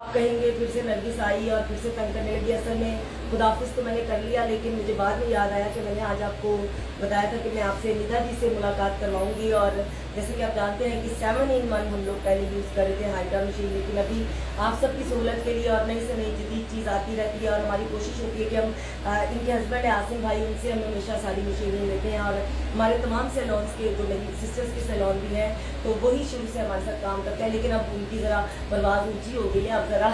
आप कहेंगे फिर से नरगिस आई और फिर से तंग करने लगी। असल में खुदाफिज तो मैंने कर लिया, लेकिन मुझे बाद में याद आया कि मैंने आज आपको बताया था कि मैं आपसे निदा जी से मुलाकात करवाऊंगी। और जैसे कि आप जानते हैं कि 7-in-1 हम लोग पहले यूज़ कर रहे थे हाइड्रा मशीन, लेकिन अभी आप सबकी सहूलत के लिए और नई से नई जदीद चीज़ आती रहती है और हमारी कोशिश होती है कि हम इनके हस्बैंड है आसिम भाई, उनसे हम हमेशा सारी मशीनें लेते हैं। और हमारे तमाम सैलॉन्स के जो मेरी सिस्टर्स के सैलॉन भी हैं तो वही शुरू से हमारे साथ काम करते हैं, लेकिन अब उनकी ज़रा परवाज़ ऊँची हो गई है अब ज़रा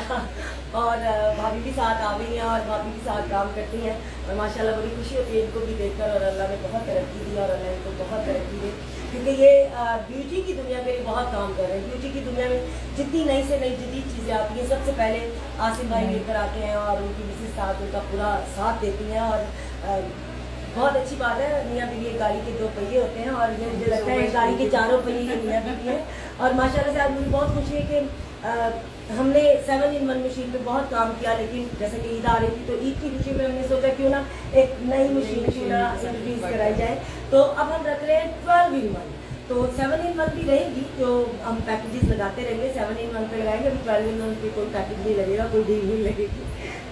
और भाभी भी साथ आ गई हैं और भाभी भी साथ काम करती हैं और माशाल्लाह बड़ी खुशी होती है इनको भी देखकर। और अल्लाह ने बहुत तरक्की दी और अल्लाह इनको बहुत तरक्की दी, क्योंकि ये ब्यूटी की दुनिया के लिए बहुत काम कर रहे हैं। ब्यूटी की दुनिया में जितनी नई से नई जदीद चीज़ें आती हैं सबसे पहले आसिम भाई लेकर आते हैं और उनकी मिसेस साथ उनका पूरा साथ देती हैं। और बहुत अच्छी बात है, मियाँ बीवी एक गाड़ी के 2 पहिए होते हैं और ये मुझे लगता है गाड़ी के 4 पहिए के मियाँ बीवी हैं। और माशाल्लाह से आज मुझे बहुत खुशी है कि हमने 7-in-1 मशीन पे बहुत काम किया, लेकिन जैसे कि ईद आ रही थी तो ईद की खुशी में हमने सोचा क्यों ना एक नई मशीन क्यों ना इंट्रोड्यूस कराई जाए। तो अब हम रख रहे हैं 12-in-1, तो 7-in-1 भी रहेगी जो हम पैकेजेस लगाते रहेंगे। 7-in-1 पे लगाएंगे, अभी 12-in-1 पे कोई पैकेज नहीं लगेगा, कोई डील नहीं लगेगी।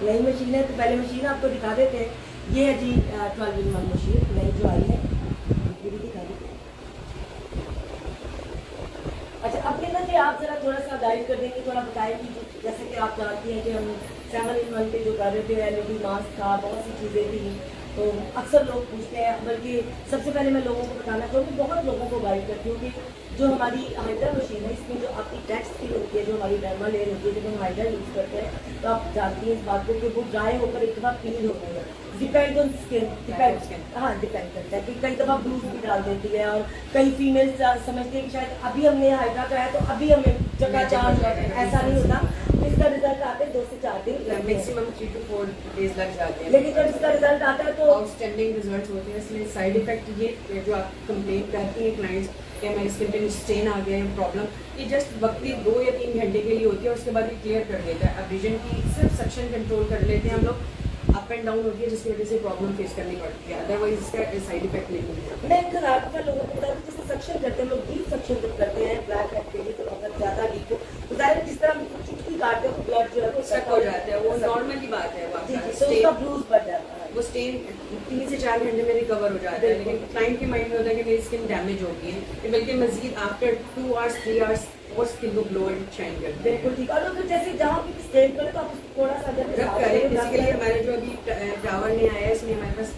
नई मशीन है तो पहले मशीन आपको दिखा देते हैं। ये है जी 12-in-1 मशीन नई जो आई है, ये भी दिखा देते हैं। अच्छा, अब कहना कि आप जरा थोड़ा सा गाइड कर देंगे, थोड़ा बताएंगे कि जैसे कि आप जानती हैं कि हम 7-in-1 पे जो कर रहे थे LED मास्क था, बहुत सी चीज़ें थी, तो अक्सर लोग पूछते हैं। बल्कि सबसे पहले मैं लोगों को बताना चाहूँगी, बहुत लोगों को गाइड करती हूँ कि जो हमारी हाइड्रा मशीन है इसमें जो आपकी टैक्स की होती है, जो हमारी डर्मा लेयर होती है, जब हम हाइड्रा यूज़ करते हैं तो आप जानती हैं इस बात को कि वो ड्राई होकर एक दफ़ा पील होती है। डिपेंड ऑन स्किन, डिपेंड करता है कि कई दफ़ा ब्लूज भी डाल देती है और कई फीमेल्स समझती हैं कि शायद अभी हमने हाइड्रा कराया तो अभी हमें चकाचौंध, ऐसा नहीं होता। इसका रिजल्ट आते हैं 2 से 4 दिन, मैक्सिमम 3 to 4 डेज लग जाते हैं। लेकिन जब इसका रिजल्ट आता है तो आउटस्टैंडिंग रिजल्ट होते हैं। इसमें साइड इफेक्ट ये जो आप कंप्लेंट करती हैं क्लाइंट्स कि हमारी स्किन पे स्टेन आ गया है प्रॉब्लम, ये जस्ट वक्ती 2 या 3 घंटे के लिए होती है और उसके बाद ये क्लियर कर देता है। अब विजन की सिर्फ सक्शन कंट्रोल कर लेते हैं हम लोग, अप एंड डाउन होती है जिसकी वजह से प्रॉब्लम फेस करनी पड़ती है, अदरवाइज इसका साइड इफेक्ट नहीं होता। मैं ज़्यादातर लोगों को बताती हूँ जैसे सक्शन करते हैं लोग, डीप सक्शन जब करते हैं ब्लैक हेड के लिए, तो अगर ज़्यादा डीप हो तो ज़ाहिर जिस तरह चुटकी काटते हैं ब्लड जो है वो स्टक हो जाता है, वो नॉर्मल की बात है। जी जी, तो उसका ब्लूज बढ़ जाता है, वो स्टेन 3 से 4 घंटे में रिकवर हो जाता है। लेकिन क्लाइंट के माइंड में होता है कि मेरी स्किन डैमेज हो गई है, बल्कि मजीद आफ्टर 2 आवर्स 3 आवर्स और स्किन को ग्लो एंड शाइन करते हैं। बिल्कुल ठीक। और तो जैसे जहाँ भी स्टेन करें तो आप थोड़ा सा रब करें। बेसिकली हमारे जो अभी टावर में आया है इसमें हमारे पास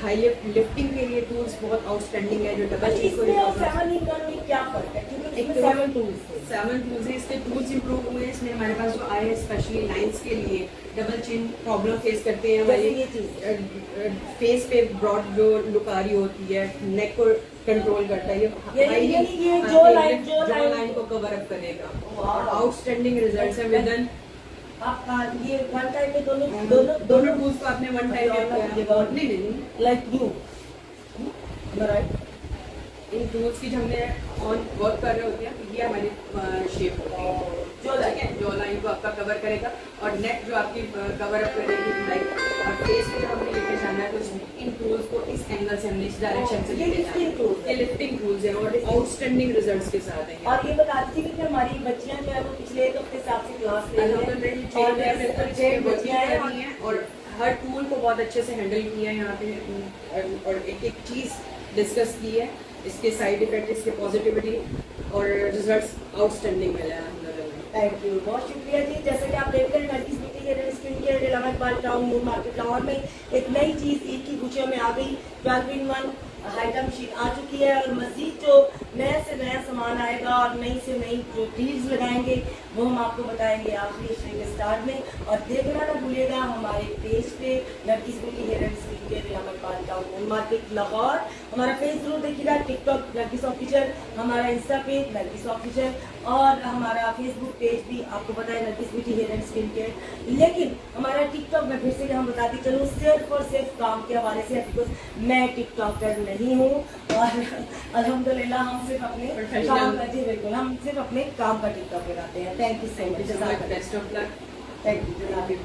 हाई लिफ्टिंग के लिए टूल्स बहुत आउटस्टैंडिंग है, जो डबल इसमें और 7-in-1 में क्या फर्क है? क्योंकि इसमें 7 टूल्स थे। 7 टूल्स है, इसके टूल्स इंप्रूव हुए हैं। इसमें हमारे पास जो आए हैं स्पेशली लाइंस के लिए, डबल चिन प्रॉब्लम फेस करते हैं हमारी, ये चीज फेस पे ब्रॉड जो लुक आ रही होती है, नेक को कंट्रोल करता है, ये जो लाइन को कवर अप करेगा। आउटस्टैंडिंग रिजल्ट्स है विद आप ये वन टाइम में दोनों टूल्स को आपने वन टाइम में नहीं like you right. In tools की हमने ऑन वर्क कर रहे होते हैं, ये हमारी शेप होती है जो लाइन को आपका कवर करेगा और नेक जो आपकी कवर अप करेगी लाइक, और फेस पे जो हमने लेके जाना है तो इन टूल्स को इस एंगल से हमने इस डायरेक्शन से लेके जाना है। ये लिफ्टिंग टूल्स है और आउटस्टैंडिंग रिजल्ट्स के साथ हैं। और ये बताती थी कि हमारी बच्चियां जो है वो पिछले एक हफ्ते से आपसे क्लास ले रही हैं और हर टूल को बहुत अच्छे से हैंडल किया है यहाँ पे और एक एक चीज़ डिस्कस की है, इसके साइड इफेक्ट, इसके पॉजिटिविटी और रिजल्ट्स आउटस्टैंडिंग मिला है। थैंक यू, बहुत शुक्रिया जी। जैसे कि आप देख रहे हैं Nargis beauty hair and skin care Allahabad town new market Lahore में एक नई चीज़ ईद की खुशियों में आ गई। 12-in-1 हाइड्रा मशीन आ चुकी है और मजीद जो नया से नया सामान आएगा और नई से नई जो डील्स लगाएंगे वो हम आपको बताएंगे आखिरी शो के स्टार्ट में। और देखना ना भूलिएगा हमारे पेज पे Nargis beauty hair and skin care Allahabad town new market Lahore. हमारा पेज जरूर देखिएगा, टिकटॉक नरगिस ऑफिशियल, हमारा इंस्टा पेज नरगिस ऑफिशियल और हमारा फेसबुक पेज भी आपको पता है Nargis beauty hair and skin care. लेकिन हमारा टिकटॉक में फिर से हम बताती चलूँ सिर्फ और सिर्फ काम के हवाले से, बिकॉज मैं टिकटॉकर नहीं हूँ और अल्हम्दुलिल्लाह हम सिर्फ अपने काम का, जी बिल्कुल, हम सिर्फ अपने काम का टिकटॉक लगाते हैं। Thank you so much, best of luck. Thank you जनाब।